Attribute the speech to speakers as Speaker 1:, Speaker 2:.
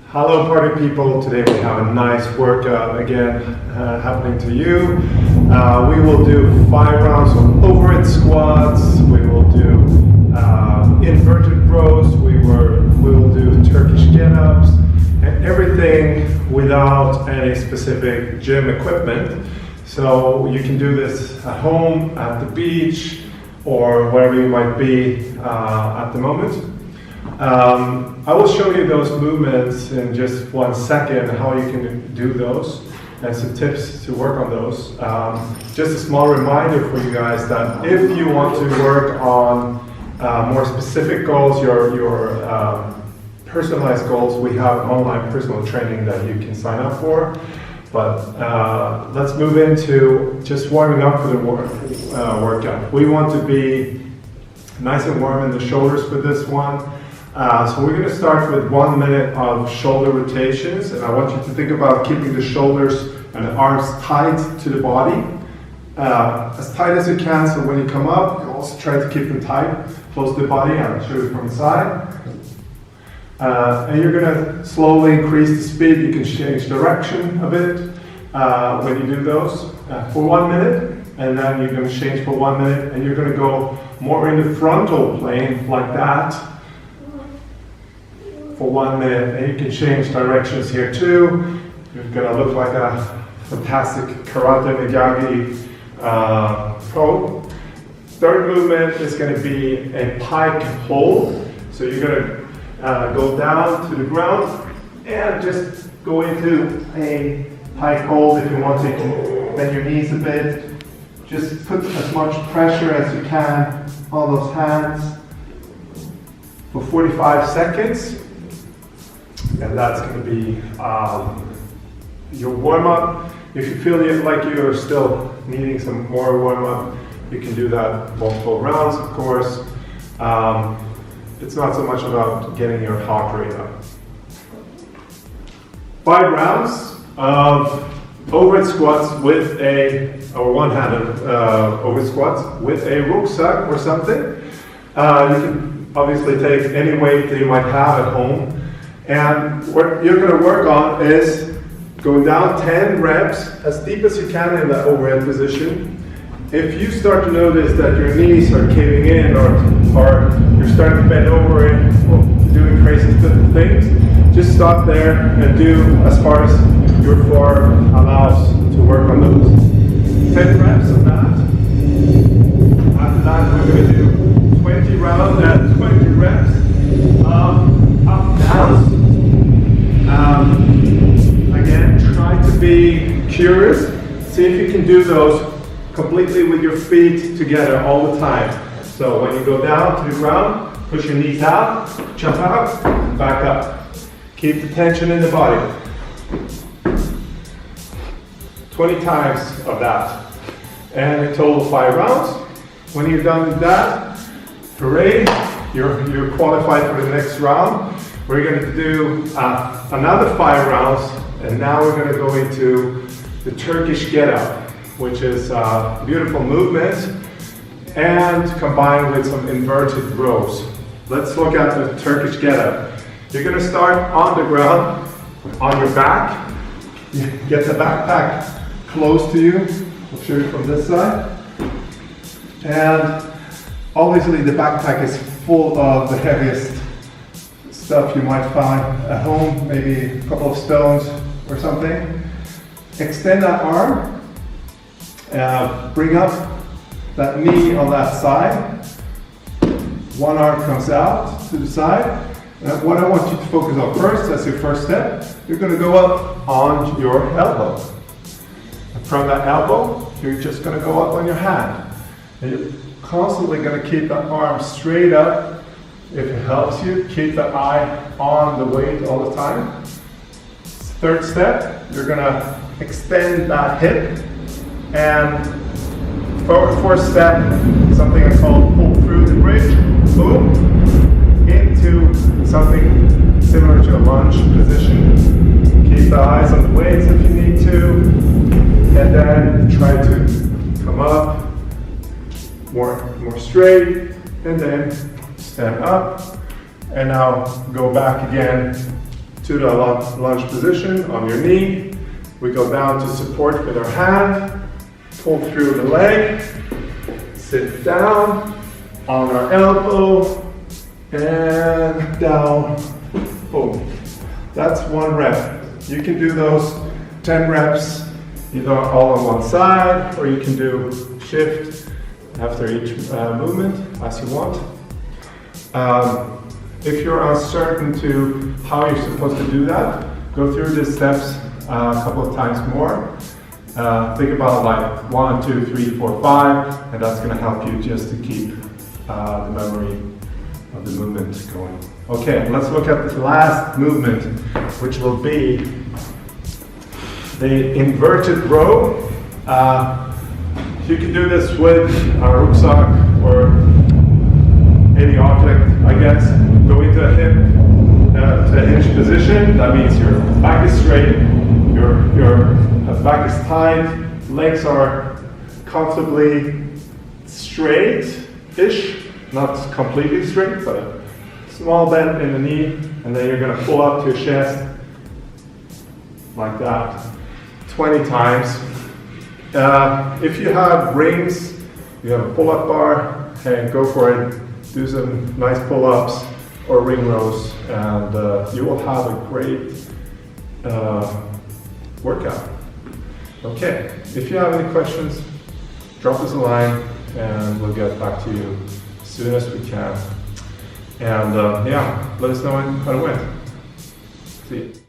Speaker 1: Hello party people, today we have a nice workout again happening to you. We will do 5 rounds of overhead squats, we will do inverted rows, we will do Turkish get-ups, and everything without any specific gym equipment. So you can do this at home, at the beach, or wherever you might be at the moment. I will show you those movements in just 1 second, how you can do those, and some tips to work on those. Just a small reminder for you guys that if you want to work on more specific goals, your personalized goals, we have online personal training that you can sign up for. But let's move into just warming up for the workout. We want to be nice and warm in the shoulders for this one. So we're going to start with 1 minute of shoulder rotations, and I want you to think about keeping the shoulders and the arms tight to the body, as tight as you can. So when you come up, you also try to keep them tight, close to the body. I'll show you from the side. And you're going to slowly increase the speed. You can change direction a bit when you do those for 1 minute, and then you're going to change for 1 minute, and you're going to go more in the frontal plane like that for 1 minute, and you can change directions here too. You're gonna look like a fantastic karate miyagi pro. Third movement is gonna be a pike hold. So you're gonna go down to the ground and just go into a pike hold. If you want to, you can bend your knees a bit. Just put as much pressure as you can on those hands for 45 seconds. And that's going to be your warm-up. If you feel like you're still needing some more warm-up, you can do that multiple rounds, of course. It's not so much about getting your heart rate up. 5 rounds of overhead squats with or one-handed overhead squats with a rucksack or something. You can obviously take any weight that you might have at home. And what you're going to work on is going down 10 reps as deep as you can in that overhead position. If you start to notice that your knees are caving in or you're starting to bend over and doing crazy things, just stop there and do as far as your form allows to work on those. 10 reps of that. After that, we're going to do 20 rounds and 20 reps of up downs. Again, try to be curious. See if you can do those completely with your feet together all the time. So when you go down to the ground, push your knees out, jump out, back up. Keep the tension in the body. 20 times of that. And a total of 5 rounds. When you're done with that, hooray, you're qualified for the next round. We're going to do another 5 rounds, and now we're going to go into the Turkish get-up, which is a beautiful movement, and combined with some inverted rows. Let's look at the Turkish get-up. You're going to start on the ground, on your back. You get the backpack close to you. I'll show you from this side. And obviously the backpack is full of the heaviest stuff you might find at home, maybe a couple of stones or something. Extend that arm, bring up that knee on that side. One arm comes out to the side. And what I want you to focus on first, as your first step, you're going to go up on your elbow. And from that elbow, you're just going to go up on your hand. And you're constantly going to keep that arm straight up. If it helps you, keep the eye on the weight all the time. Third step, you're going to extend that hip. And fourth step, something I call pull through the bridge, boom, into something similar to a lunge position. Keep the eyes on the weights if you need to, and then try to come up more straight, and then stand up, And now go back again to the lunge position on your knee. We go down to support with our hand, pull through the leg, sit down on our elbow, and down, boom. That's 1 rep. You can do those 10 reps either all on one side, or you can do shift after each movement as you want. If you're uncertain to how you're supposed to do that, go through the steps a couple of times more. Think about like 1, 2, 3, 4, 5, and that's going to help you just to keep the memory of the movement going. Okay, let's look at the last movement, which will be the inverted row. You can do this with a rucksack or any object, I guess. Go into a hinge position. That means your back is straight, your back is tight, legs are comfortably straight-ish, not completely straight, but a small bend in the knee, and then you're going to pull up to your chest like that 20 times. If you have rings, you have a pull-up bar, and go for it. Do some nice pull-ups or ring rows, and you will have a great workout. Okay, if you have any questions, drop us a line and we'll get back to you as soon as we can. And yeah, let us know how it went. See you.